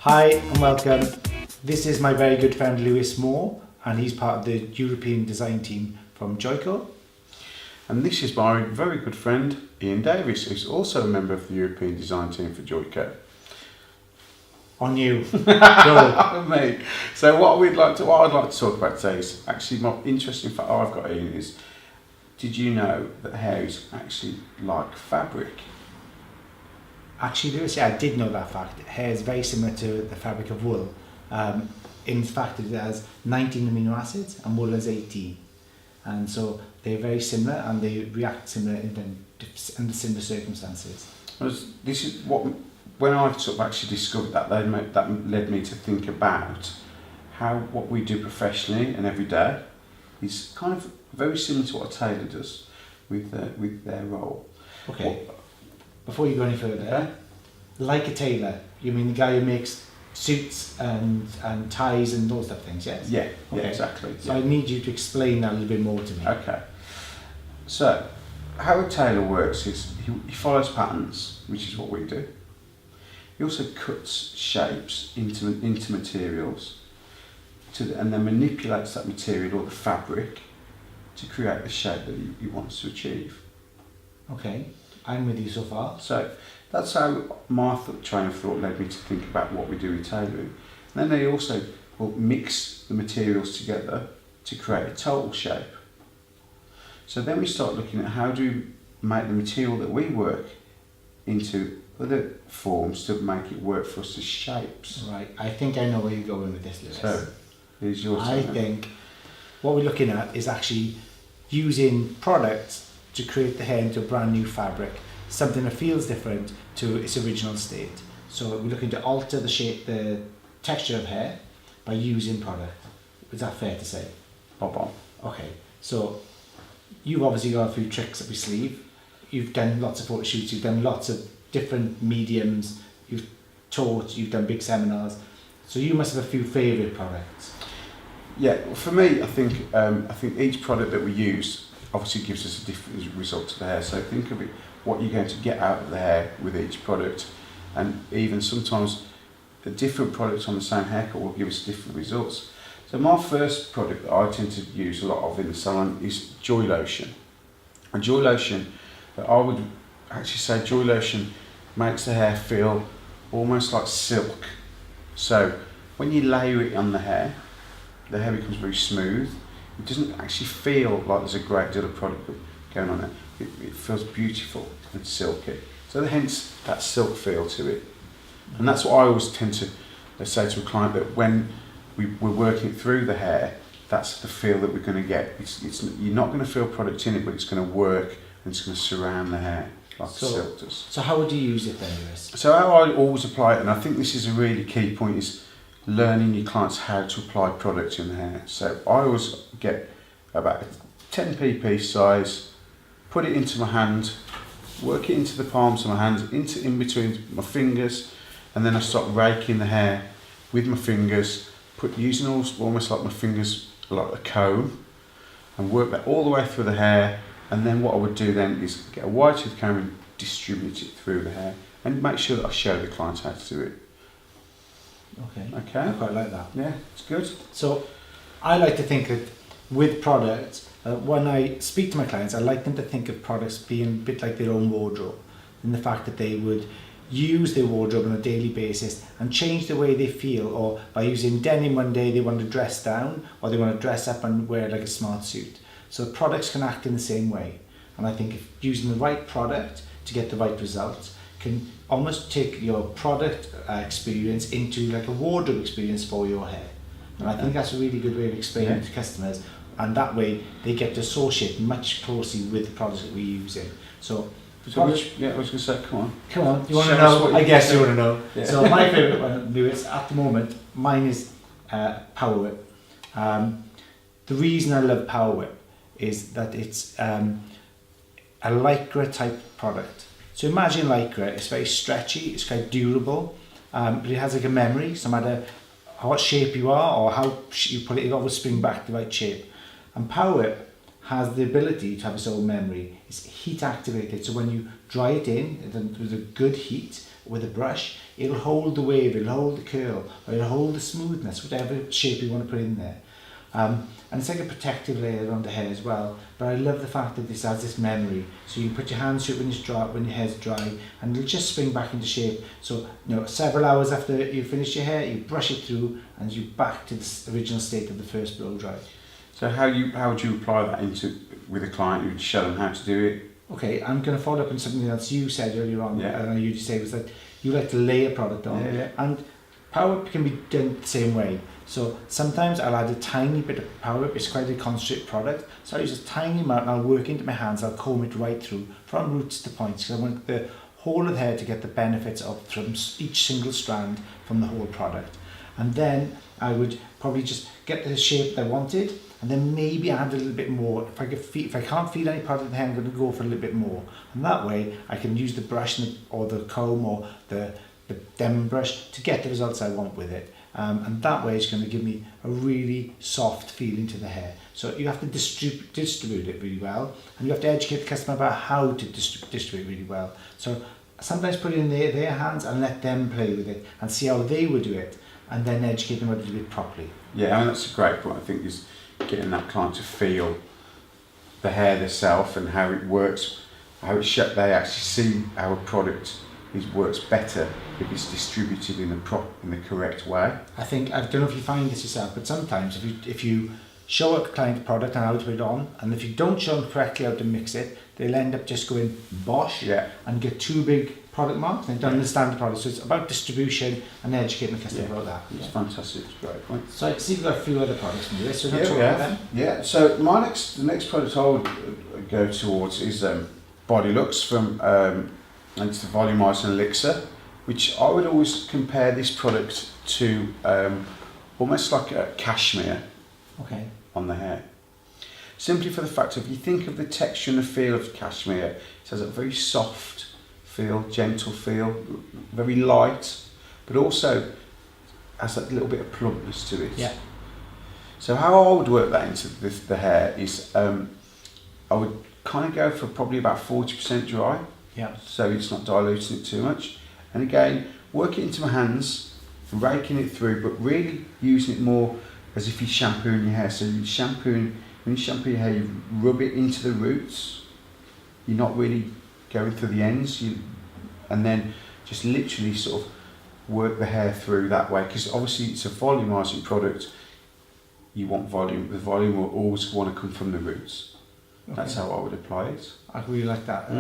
Hi and welcome. This is my very good friend Lewis Moore, and he's part of the European design team from Joico. And this is my very good friend Ian Davies, who's also a member of the European design team for Joico. On you. Go. Me. So what I'd like to talk about today is actually my interesting fact I've got, Ian, is did you know that hair is actually like fabric? Actually, Lewis, yeah, I did know that fact. Hair is very similar to the fabric of wool. In fact, it has 19 amino acids and wool has 18. And so they're very similar and they react similar under similar circumstances. This is what, when I sort of actually discovered that, that led me to think about how what we do professionally and every day is kind of very similar to what a tailor does with their role. Okay. Before you go any further, like a tailor, you mean the guy who makes suits and ties and those type of things, yes? Yeah, okay. Yeah, exactly. So yeah. I need you to explain that a little bit more to me. Okay. So, how a tailor works is he follows patterns, which is what we do. He also cuts shapes into materials, and then manipulates that material or the fabric to create the shape that he wants to achieve. Okay, I'm with you so far. So that's how my train of thought led me to think about what we do in tailoring. And then they also will mix the materials together to create a total shape. So then we start looking at how do we make the material that we work into other forms to make it work for us as shapes. Right, I think I know where you're going with this, Lewis. So, here's your I think what we're looking at is actually using products to create the hair into a brand new fabric, something that feels different to its original state. So we're looking to alter the shape, the texture of hair by using product. Is that fair to say? Bob on. Okay, so you've obviously got a few tricks up your sleeve. You've done lots of photo shoots, you've done lots of different mediums, you've taught, you've done big seminars. So you must have a few favourite products. Yeah, for me, I think each product that we use obviously gives us a different result to the hair. So think of it, what you're going to get out of the hair with each product, and even sometimes the different products on the same haircut will give us different results. So my first product that I tend to use a lot of in the salon is Joy Lotion. And Joy Lotion, I would actually say Joy Lotion makes the hair feel almost like silk. So when you layer it on the hair becomes very smooth. It doesn't actually feel like there's a great deal of product going on there. It feels beautiful and silky. So hence that silk feel to it. And that's what I always tend to say to a client, that when we're working through the hair, that's the feel that we're going to get. You're not going to feel product in it, but it's going to work and it's going to surround the hair like silk does. So how would you use it then, Lewis? So how I always apply it, and I think this is a really key point, is learning your clients how to apply product in the hair. So I always get about a 10 pp size, put it into my hand, work it into the palms of my hands, in between my fingers, and then I start raking the hair with my fingers, using almost like my fingers like a comb, and work that all the way through the hair. And then what I would do then is get a wide tooth comb and distribute it through the hair, and make sure that I show the client how to do it. Okay. I quite like that. Yeah, it's good. So I like to think that with products, when I speak to my clients, I like them to think of products being a bit like their own wardrobe, in the fact that they would use their wardrobe on a daily basis and change the way they feel, or by using denim one day they want to dress down, or they want to dress up and wear like a smart suit. So products can act in the same way, and I think if using the right product to get the right results can almost take your product experience into like a wardrobe experience for your hair. And I think that's a really good way of explaining it to customers, and that way they get to associate much closely with the products that we're using. So I was going to say, come on, you want to Show us know? what you I guess think. you want to know. Yeah. So my favourite one, Lewis, at the moment, mine is Power Whip. The reason I love Power Whip is that it's a lycra type product. So imagine lycra, it's very stretchy, it's quite durable, but it has like a memory, so no matter what shape you are or how you put it, it always spring back the right shape. And Power Whip has the ability to have its own memory. It's heat activated, so when you dry it in with a good heat with a brush, it'll hold the wave, it'll hold the curl, or it'll hold the smoothness, whatever shape you want to put in there. And it's like a protective layer around the hair as well. But I love the fact that this has this memory. So you put your hands through it when it's dry, when your hair's dry, and it'll just spring back into shape. So several hours after you finish your hair, you brush it through, and you're back to the original state of the first blow dry. So how would you apply that with a client? You would show them how to do it. Okay, I'm going to follow up on something else you said earlier on. Yeah. And you just say was that you like to layer product on, and power up can be done the same way. So sometimes I'll add a tiny bit of power up. It's quite a concentrated product, so I use a tiny amount and I'll work into my hands. I'll comb it right through from roots to points, because I want the whole of the hair to get the benefits from each single strand from the whole product. And then I would probably just get the shape I wanted, and then maybe add a little bit more. If I can't feel any part of the hair, I'm going to go for a little bit more, and that way I can use the brush or the comb or the Demon brush to get the results I want with it. And that way it's going to give me a really soft feeling to the hair. So you have to distribute it really well, and you have to educate the customer about how to distribute really well. So sometimes put it in their hands and let them play with it and see how they would do it, and then educate them how to do it properly. Yeah, I mean, that's a great point. I think is getting that client to feel the hair themselves and how it works, how it's shaped. They actually see how a product works better if it's distributed in the correct way. I don't know if you find this yourself, but sometimes if you show a client a product and how to put it on, and if you don't show them correctly how to mix it, they'll end up just going bosh and get too big product marks and they don't understand the product. So it's about distribution and educating the customer about that. It's fantastic. It's a great point. So I see you've got a few other products from this, so talk about them. Yeah, so the next product I would go towards is Body Lux from and it's the Volumizing Elixir, which I would always compare this product to almost like a cashmere on the hair. Simply for the fact if you think of the texture and the feel of cashmere, it has a very soft feel, gentle feel, very light, but also has that little bit of plumpness to it. Yeah. So how I would work that into the hair is I would kind of go for probably about 40% dry. Yeah. So it's not diluting it too much. And again, work it into my hands, raking it through, but really using it more as if you're shampooing your hair. So when you shampoo your hair, you rub it into the roots. You're not really going through the ends. And then just literally sort of work the hair through that way. Because obviously it's a volumizing product. You want volume. The volume will always want to come from the roots. Okay. That's how I would apply it. I really like that.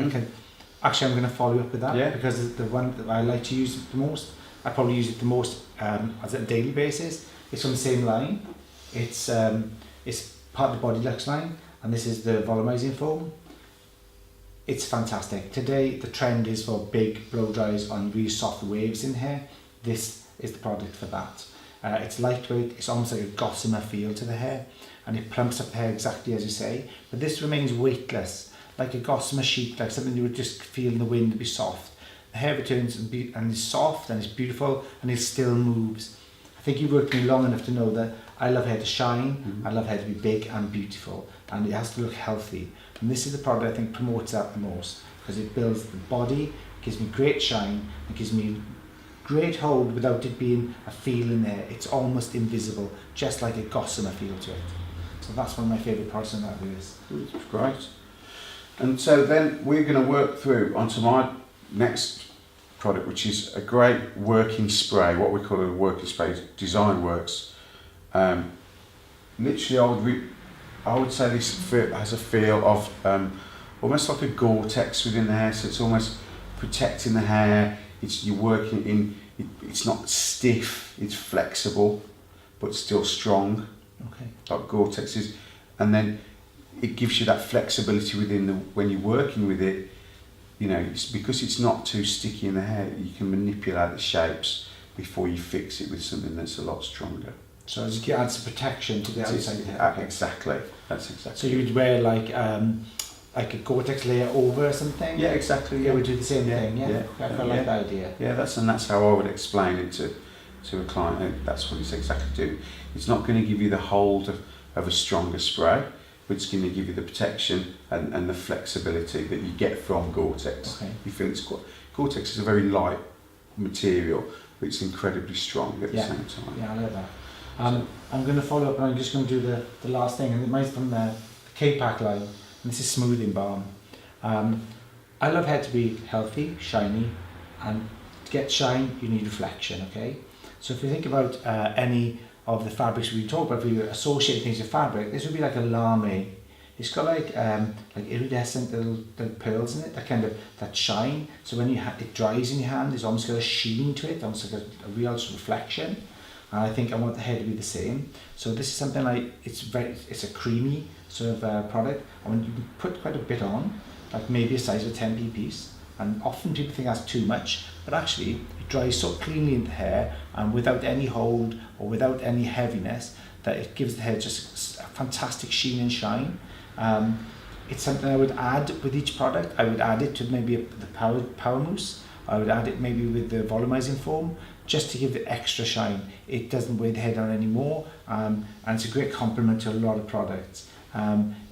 Actually, I'm going to follow up with that because the one that I like to use the most, I probably use it the most as a daily basis. It's from the same line. It's part of the Body Lux line, and this is the volumizing foam. It's fantastic. Today, the trend is for big blow dries on really soft waves in hair. This is the product for that. It's lightweight. It's almost like a gossamer feel to the hair, and it plumps up the hair exactly as you say. But this remains weightless, like a gossamer sheet, like something you would just feel in the wind to be soft. The hair returns and is soft and it's beautiful and it still moves. I think you've worked with me long enough to know that I love hair to shine, I love hair to be big and beautiful, and it has to look healthy. And this is the product I think promotes that the most, because it builds the body, gives me great shine, it gives me great hold without it being a feel in there. It's almost invisible, just like a gossamer feel to it. So that's one of my favourite products in that is. It's great. And so then we're going to work through onto my next product, which is a great working spray, what we call a working spray, Design Works. Literally, I would say this has a feel of almost like a Gore-Tex within the hair, so it's almost protecting the hair. You're working in. It's not stiff. It's flexible, but still strong. Okay. Like Gore-Tex is, and then it gives you that flexibility when you're working with it. It's because it's not too sticky in the hair. You can manipulate the shapes before you fix it with something that's a lot stronger. So it adds protection to the outside of the hair. Exactly. That's exactly. So you would wear like a Gore-Tex layer over or something? Yeah, exactly. Yeah, we do the same thing. Yeah. I like that idea. Yeah, that's how I would explain it to a client. That's what it's exactly doing. It's not going to give you the hold of a stronger spray. but it's going to give you the protection and the flexibility that you get from Gore-Tex. Okay. You feel Gore-Tex is a very light material, but it's incredibly strong at the same time. Yeah, I like that. I'm going to follow up, and I'm just going to do the last thing, and mine's from the K-Pack line, and this is smoothing balm. I love hair to be healthy, shiny, and to get shine, you need reflection, okay? So if you think about any of the fabrics we talk about, if you associate things with fabric, this would be like a lame. It's got like iridescent little pearls in it, that shine. So when it dries in your hand, it's almost got a sheen to it, almost like a real reflection. And I think I want the hair to be the same. So this is something like, it's a creamy sort of product. I mean, you can put quite a bit on, like maybe a size of 10p piece. And often people think that's too much, but actually it dries so cleanly in the hair and without any hold or without any heaviness that it gives the hair just a fantastic sheen and shine. It's something I would add with each product. I would add it to maybe the power mousse. I would add it maybe with the volumizing foam, just to give the extra shine. It doesn't weigh the hair down anymore, and it's a great complement to a lot of products.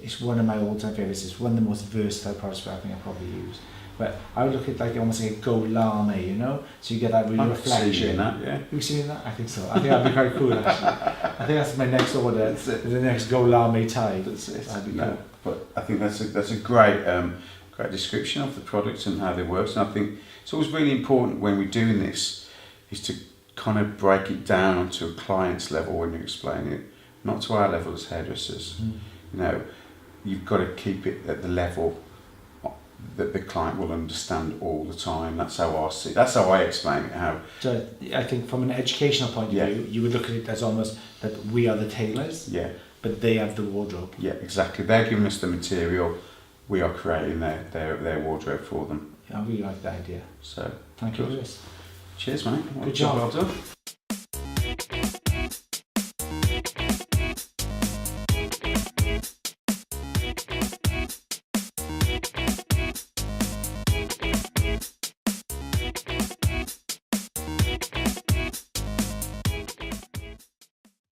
It's one of my all-time favorites. It's one of the most versatile products I think I probably use. But I would look at like almost like a gold lame, you know? So you get that real reflection. That, yeah. Have you seen that? I think so. I think that'd be quite cool actually. I think that's my next order. The next gold lame tie. That'd be cool. But I think that's a great great description of the products and how they work. And I think it's always really important when we're doing this is to kind of break it down onto a client's level when you explain it, not to our level as hairdressers. You know, you've got to keep it at the level that the client will understand all the time. That's how I see. That's how I explain it. How. So I think from an educational point of view, you would look at it as almost that we are the tailors. Yeah. But they have the wardrobe. Yeah, exactly. They're giving us the material. We are creating their wardrobe for them. Yeah, I really like that idea. So thank you for this. Cheers, mate. Good job. Well done.